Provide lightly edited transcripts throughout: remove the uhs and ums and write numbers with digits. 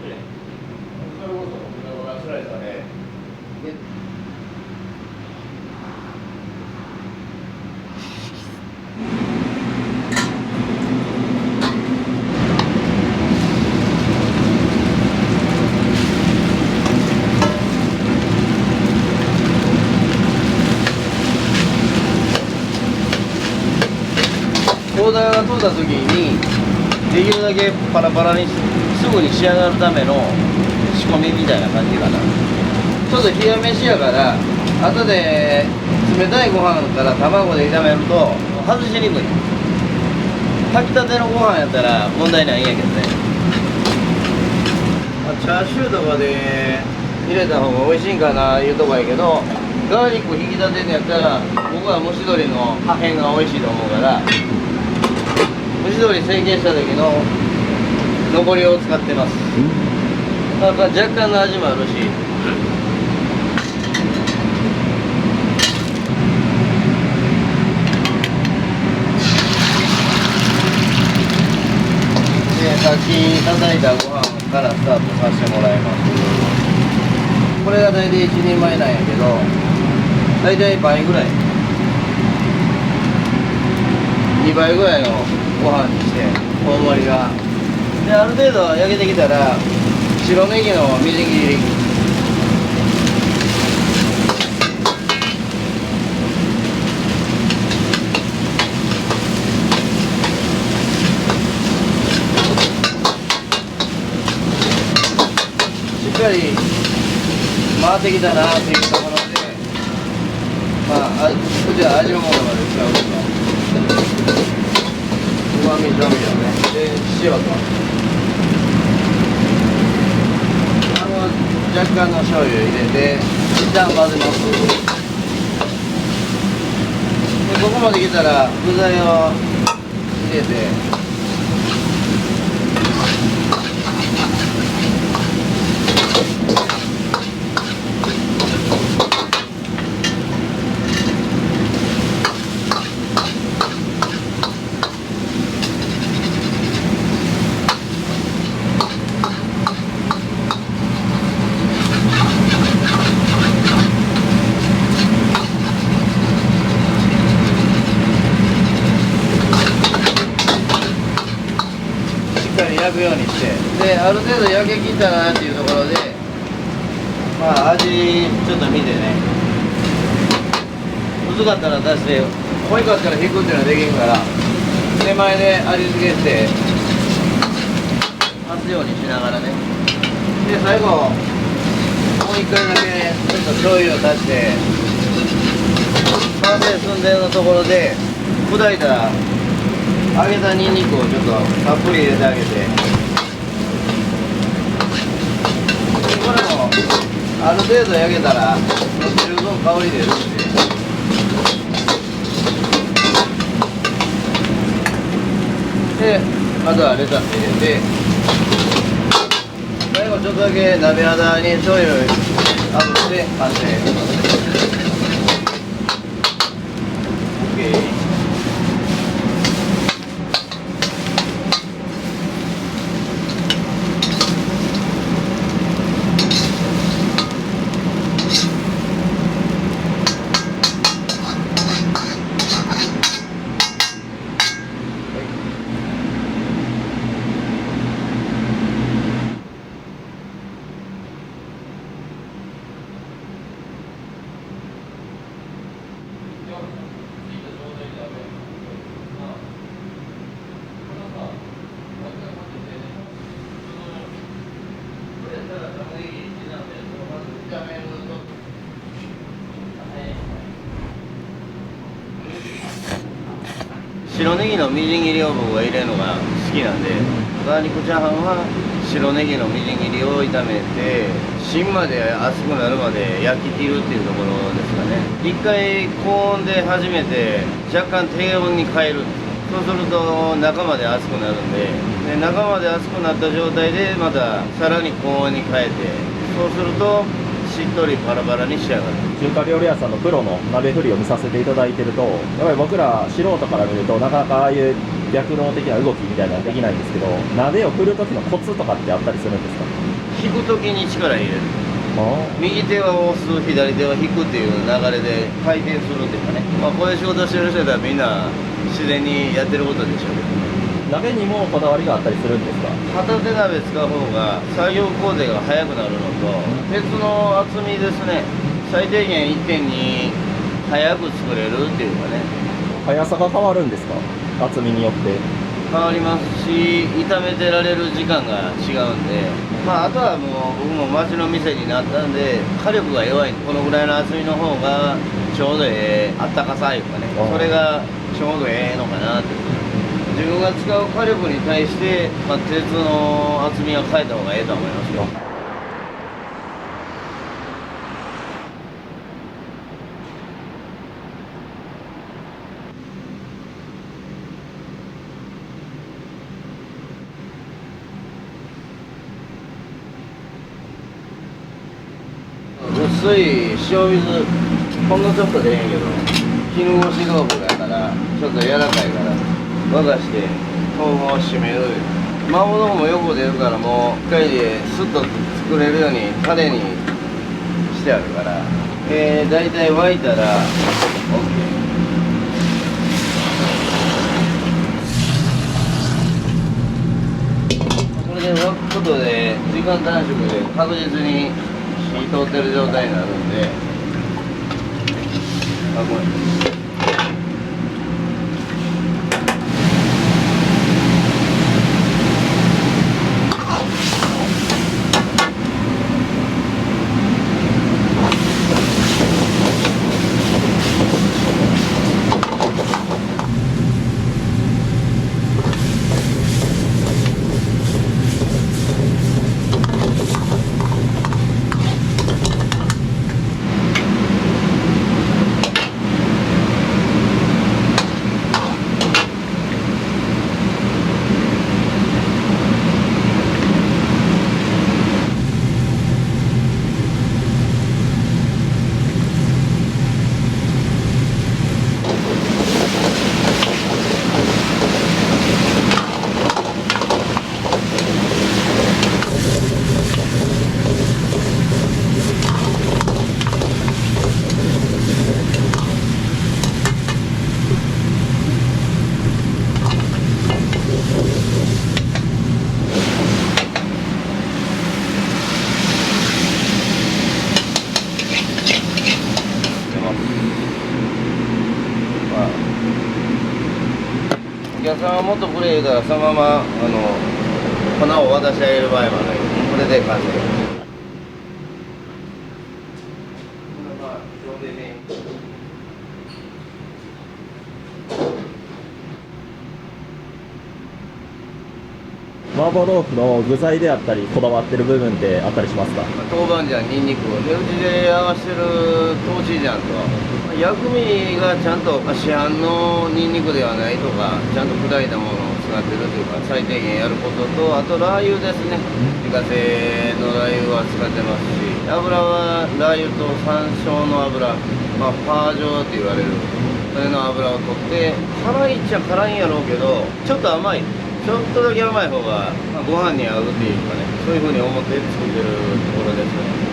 それこそ僕がスライサーで。オーダーが取った時にできるだけパラパラにすぐに仕上がるための仕込みみたいな感じかな。ちょっと冷や飯やから後で冷たいご飯から卵で炒めると外しにくい。炊きたてのご飯やったら問題ないんやけどね。チャーシューとかで入れた方が美味しいんかないうとこやけど、ガーリック引き立てんやったら僕は蒸し鶏の破片が美味しいと思うから、蒸し鶏成形した時の残りを使ってます。だから若干の味もあるし、でさっき叩いたご飯からスタートさせてもらいます。これが大体1人前なんやけど、大体倍ぐらい2倍ぐらいのご飯にして大盛りがで、ある程度焼けてきたら白ネギのみじん切り、しっかり回ってきたなっていうところで、うちは味のものまで使うとかうまみ調味料ね、で塩と若干の醤油入れて一旦混ぜます。でここまで来たら具材を入れて、焼くようにして、である程度焼けきったなっていうところで味ちょっと見てね、薄かったら出して、濃いかったら引くっていうのはできるから、手前で味付けして足すようにしながらね。で最後もう一回だけちょっと醤油を足して完成寸前のところで砕いた揚げたニンニクをちょっとたっぷり入れてあげて、これもある程度焼けたら十分香り出るんで、であとはレタス入れて、最後ちょっとだけ鍋肌に醤油あぶって完成。 OK。白ネギのみじん切りを僕が入れるのが好きなんで、ガーリックチャーハンは白ネギのみじん切りを炒めて芯まで熱くなるまで焼き切るっていうところですかね。一回高温で初めて若干低温に変える。そうすると中まで熱くなるんで、中まで熱くなった状態でまたさらに高温に変えて、そうするとしっとりパラパラに仕上がる。中華料理屋さんのプロの鍋振りを見させていただいてると、やっぱり僕ら素人から見るとなかなかああいう躍動的な動きみたいなのはできないんですけど、鍋を振る時のコツとかってあったりするんですか？引く時に力入れる。右手は押す、左手は引くっていう流れで回転するっていうかね、こういう仕事してる人はみんな自然にやってることでしょうけどね。鍋にもこだわりがあったりするんですか？片手鍋使う方が作業工程が早くなるのと、鉄の厚みですね、最低限 1.2 早く作れるっていうかね。速さが変わるんですか？厚みによって変わりますし、炒めてられる時間が違うんで、あとはもう僕も町の店になったんで火力が弱い、このぐらいの厚みの方がちょうどあったかさいうかね、それがちょうどのかなって。自分が使う火力に対して、鉄の厚みは変えた方がと思いますよ。薄い塩水ほんのちょっとでええんけど、絹ごし豆腐だからちょっと柔らかいから沸かして豆腐を締める。麻婆豆腐もよく出るから、もう一回でスッと作れるようにタレにしてあるから、だいたい沸いたら OK。これで沸くことで時間短縮で確実に火通ってる状態になるんで、ごめん。お客さんはもっとプレーからそのまま粉を渡してあげる場合もあるけど、これで完成。麻婆豆腐の具材であったりこだわってる部分ってあったりしますか？豆板醤、ニンニクをうちで合わせてる豆醤醤と、薬味がちゃんと市販のニンニクではないとか、ちゃんと砕いたものを使ってるというか、最低限やることと、あとラー油ですね。自家製のラー油は使ってますし、油はラー油と山椒の油、パージョって言われるそれの油を取って、辛いっちゃ辛いんやろうけどちょっと甘い、ちょっとだけ甘い方が、ご飯に合うっていうかね、そういうふうに思って作ってるところですね。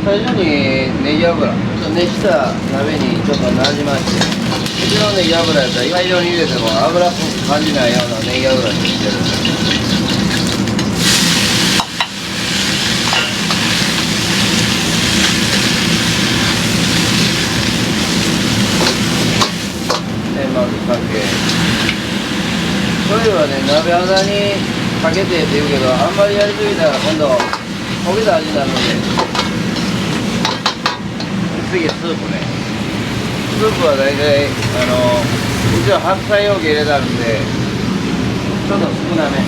最初にネギ油、熱した鍋にちょっとなじまして、うちのネギ油やったら大量に入れても油っぽく感じないようなネギ油にしてる。でまず酒、醤油はね鍋肌にかけてって言うけど、あんまりやりすぎたら今度焦げた味になるので。次スープね。スープは大体一応白菜容器入れてあるんでちょっと少なめで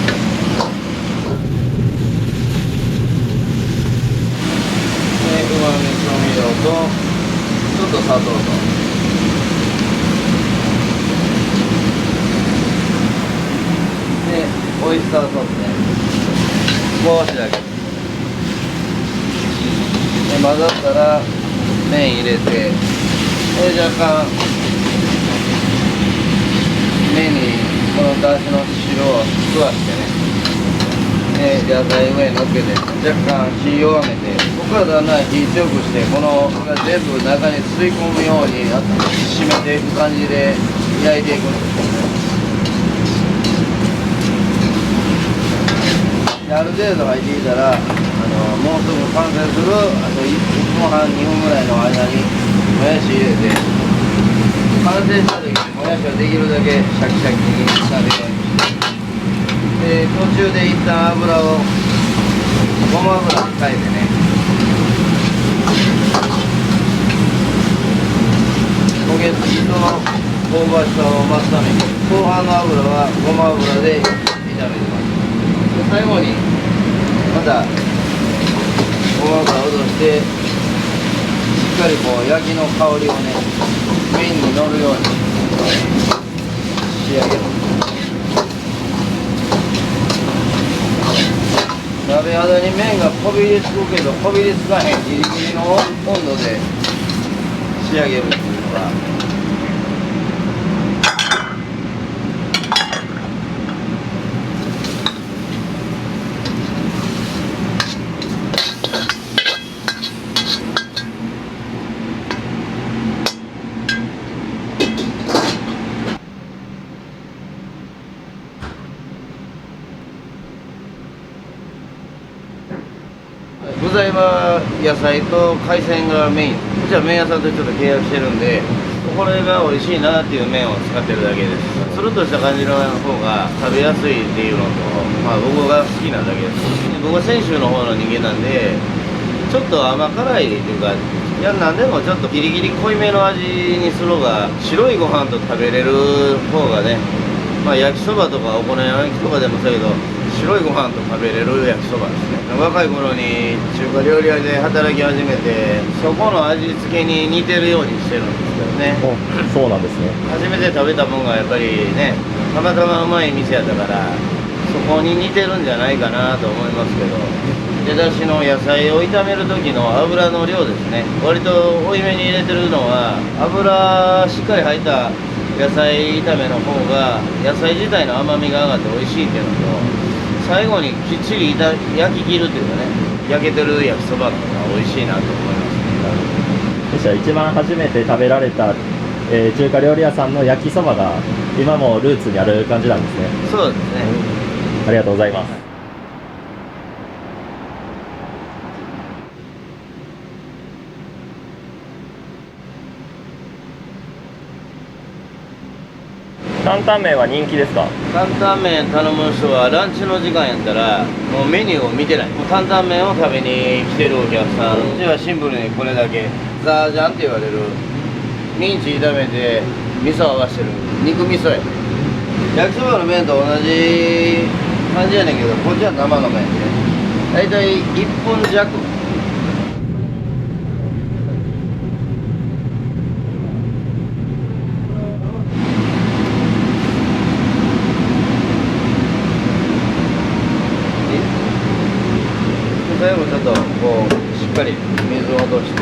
うまみ調味料とちょっと砂糖とでオイスターソースね少しだけで混ざったら麺入れてで若干麺にこのだしの汁を吸わしてねで野菜上に乗っけて若干火弱めてここからだんだん火強くしてこのが全部中に吸い込むように締めていく感じで焼いていくんですである程度入ってきたらもうすぐ完成するあと1分半2分ぐらいの間にもやし入れて完成した時にもやしはできるだけシャキシャキになるようにしてで途中で一旦油をごま油に変えてね焦げすぎと香ばしさを増すために後半の油はごま油で炒めてますで最後にまたごま油を落としてしっかりこう焼きの香りをね麺に乗るように仕上げる鍋肌に麺がこびりつくけどこびりつかへんギリギリの温度で仕上げるっていうのが具材は野菜と海鮮がメインうちは麺屋さんとちょっと契約してるんでこれが美味しいなっていう麺を使ってるだけですつるっとした感じの方が食べやすいっていうのと、僕が好きなだけです僕は泉州の方の人間なんでちょっと甘辛いっていうかいや何でもちょっとギリギリ濃いめの味にする方が白いご飯と食べれる方がね焼きそばとかお好み焼きとかでもそうやけど白いご飯と食べれる焼きそばですね若い頃に中華料理屋で働き始めてそこの味付けに似てるようにしてるんですけどねそうなんですね初めて食べたもんがやっぱりねたまたまうまい店やったからそこに似てるんじゃないかなと思いますけど出だしの野菜を炒める時の油の量ですね割と多いめに入れてるのは油しっかり入った野菜炒めの方が野菜自体の甘みが上がって美味しいっていうのと最後にきっちり焼き切るっていうかね焼けてる焼きそばっていうのは美味しいなと思いますねじゃあ一番初めて食べられた、中華料理屋さんの焼きそばが今もルーツにある感じなんですねそうですね、ありがとうございます担々麺は人気ですか担々麺頼む人はランチの時間やったらもうメニューを見てないもう担々麺を食べに来てるお客さんうちはシンプルにこれだけザージャンって言われるミンチ炒めて味噌合わせてる肉味噌や焼きそばの麺と同じ感じやねんけどこっちは生の麺でだいたい1分弱最後ちょっとこうしっかり水を落として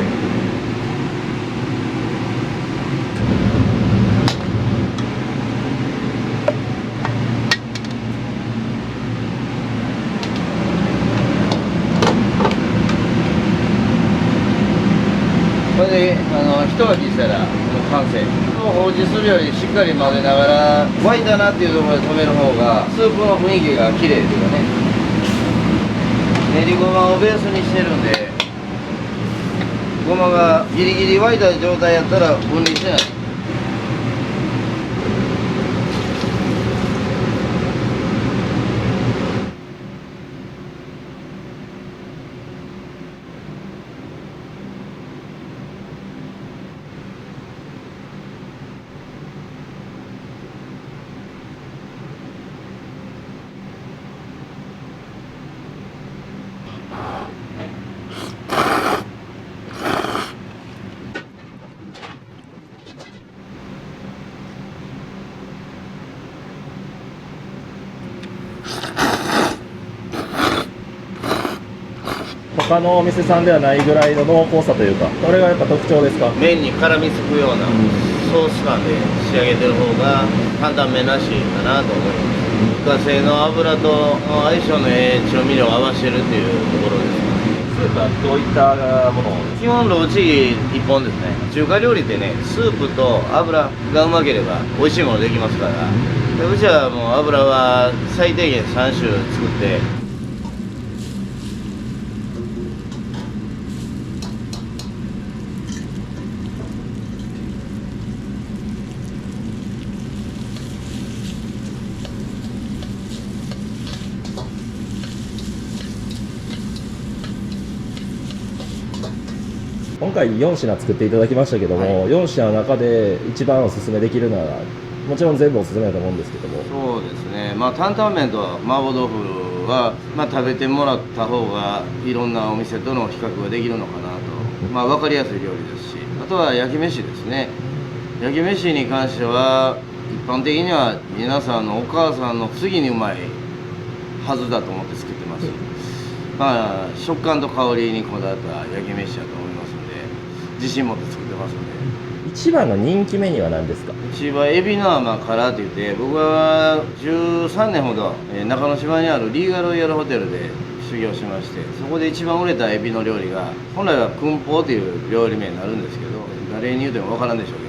これで一沸きしたらもう完成放置するよりしっかり混ぜながら沸いたなっていうところで止める方がスープの雰囲気が綺麗っていうかね練りごまをベースにしてるんでごまがギリギリ沸いた状態やったら分離してない他のお店さんではないぐらいの濃厚さというか、これがやっぱ特徴ですか？麺に絡みつくようなソース感で仕上げてる方が担々麺らしいかなと思います。自家製の油と相性のええ調味料を合わせるっていうところです。スープはどういったものを？基本ローチキ一本ですね。中華料理ってね、スープと油がうまければ美味しいものできますから、でうちはもう油は最低限3種作って、今回4品作っていただきましたけども、4品の中で一番おすすめできるなら、もちろん全部おすすめだと思うんですけども。そうですね、担々麺と麻婆豆腐は、食べてもらった方がいろんなお店との比較ができるのかなと、分かりやすい料理ですし、あとは焼き飯ですね。焼き飯に関しては一般的には皆さんのお母さんの次にうまいはずだと思って作ってます。食感と香りにこだわった焼き飯だと思いますので、自信持って作ってますので。一番の人気メニューは何ですか？うちはエビの甘辛って言って、僕は13年ほど中之島にあるリーガロイヤルホテルで修行しまして、そこで一番売れたエビの料理が本来は燻ポという料理名になるんですけど、誰に言うても分からんでしょうけ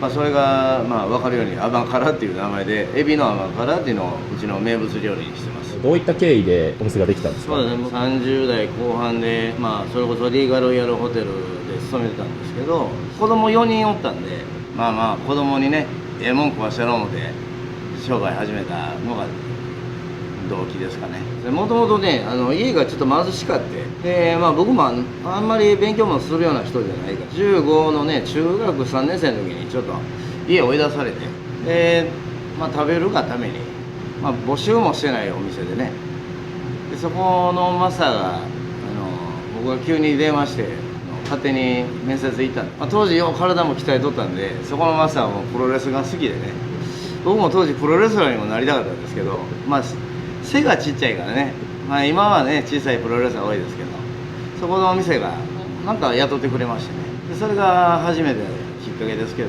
ど、それが分かるように甘辛っていう名前で、エビの甘辛っていうのをうちの名物料理にしてます。どういった経緯でお店ができたんですか？そうですね、30代後半で、それこそリーガロイヤルホテルで勤めてたんですけど、子供4人おったんで、子供にね、もん食わしてやろう思って商売始めたのが動機ですかね。もともとね、家がちょっと貧しかって、で、僕もあんまり勉強もするような人じゃないから、15のね、中学3年生の時にちょっと家を追い出されて、で、食べるがために、募集もしてないお店でね、でそこのマスターが僕が急に電話して勝手に面接行ったんで、当時体も鍛えとったんで、そこのマスターもプロレスが好きでね、僕も当時プロレスラーにもなりたかったんですけど、背がちっちゃいからね、今はね小さいプロレスラー多いですけど、そこのお店がなんか雇ってくれましてね、でそれが初めてきっかけですけど、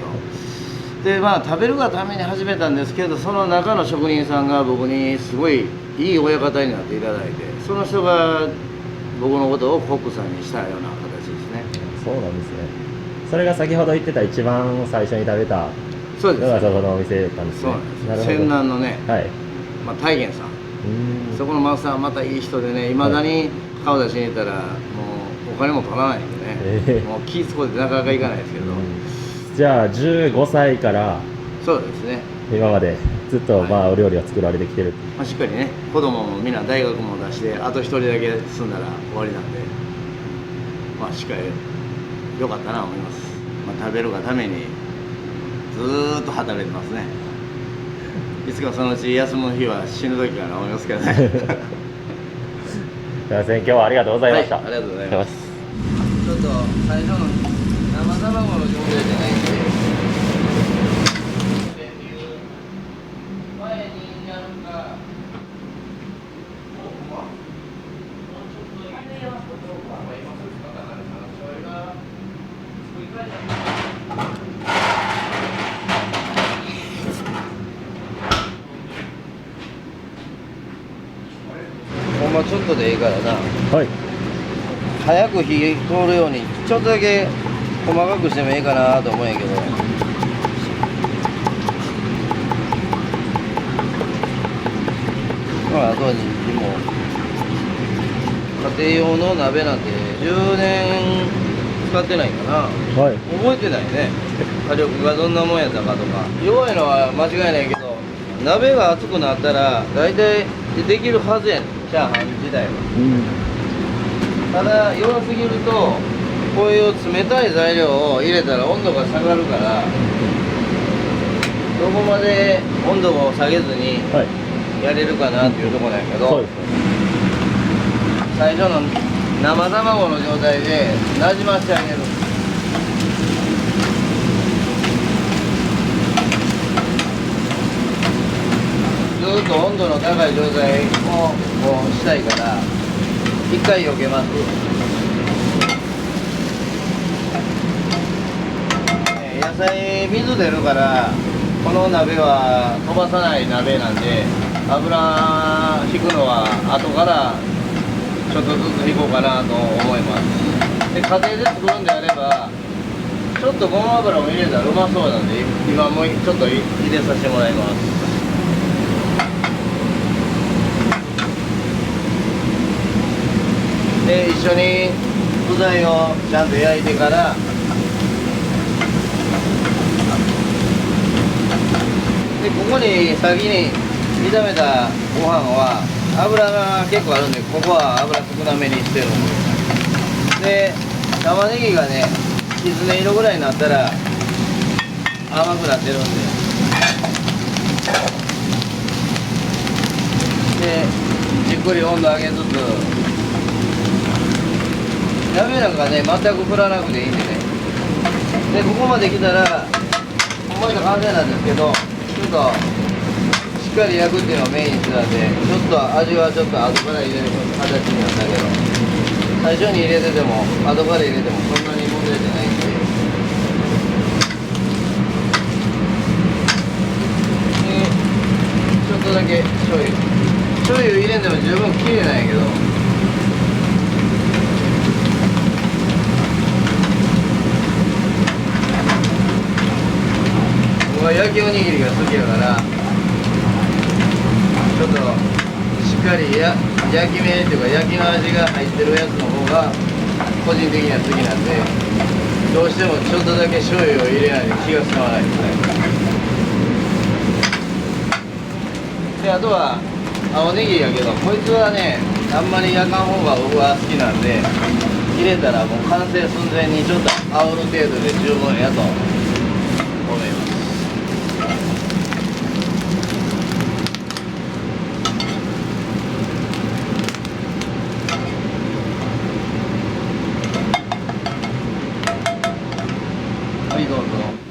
で食べるがために始めたんですけど、その中の職人さんが僕にすごいいい親方になっていただいて、その人が僕のことをコックさんにしたような形ですね。そうなんですね。それが先ほど言ってた一番最初に食べたそうです、のがそこのお店だったんですね。そうなんです。泉南のね、はい、大元さん、そこのマスターはまたいい人でね、いまだに顔出しに行ったらもうお金も取らないんでね、もう気使ってなかなか行かないですけど、じゃあ15歳からそうですね、今までずっとお料理を作られてきてる、しっかりね、子供もみんな大学も出して、あと1人だけ住んだら終わりなんで、しっかり良かったなと思います。食べるがためにずーっと働いてますね。いつかそのうち休む日は死ぬ時かなと思いますけどね。すいません、今日はありがとうございました。ありがとうございます。ちょっと最初の生卵の状態じゃないんで、前にやるか、ほんまちょっとでいいからな。はい。早く火通るようにちょっとだけ細かくしてもいいかなと思うんやけど、あとにも家庭用の鍋なんて10年使ってないかな、はい。覚えてないね、火力がどんなもんやったかとか。弱いのは間違いないけど、鍋が熱くなったら大体できるはずやねん、チャーハン自体は。ただ弱すぎるとこういう冷たい材料を入れたら温度が下がるから、どこまで温度を下げずにやれるかなっていうところなんやけど、そうですね。最初の生卵の状態でなじませてあげる。ずっと温度の高い状態をこうしたいから、一回避けます。野菜水出るからこの鍋は飛ばさない鍋なんで、油引くのは後からちょっとずつ引こうかなと思います。で家庭で作るんであればちょっとごま油も入れたらうまそうなんで、今もちょっと入れさせてもらいます。で一緒に具材をちゃんと焼いてから、でここに先に炒めたご飯は油が結構あるんで、ここは油少なめにしてるんで、玉ねぎがねきつね色ぐらいになったら甘くなってるんで、じっくり温度上げつつ、鍋なんかね全く振らなくていいんでね。でここまで来たらもう一度完成なんですけど、ちょっとしっかり焼くっていうのをメインにしてたんで、ちょっと味はちょっと後から入れる形になったけど、最初に入れてても後から入れてもそんなに問題じゃないんで、ちょっとだけ醤油入れんでも十分綺麗なんやけど、僕は焼きおにぎりが好きやから、ちょっとしっかり焼き目っていうか焼きの味が入ってるやつの方が個人的には好きなんで、どうしてもちょっとだけ醤油を入れないと気が済まないですね。であとは青ネギやけど、こいつはねあんまり焼かん方が僕は好きなんで、入れたらもう完成寸前にちょっと煽る程度で十分やと思います。はいどうぞ。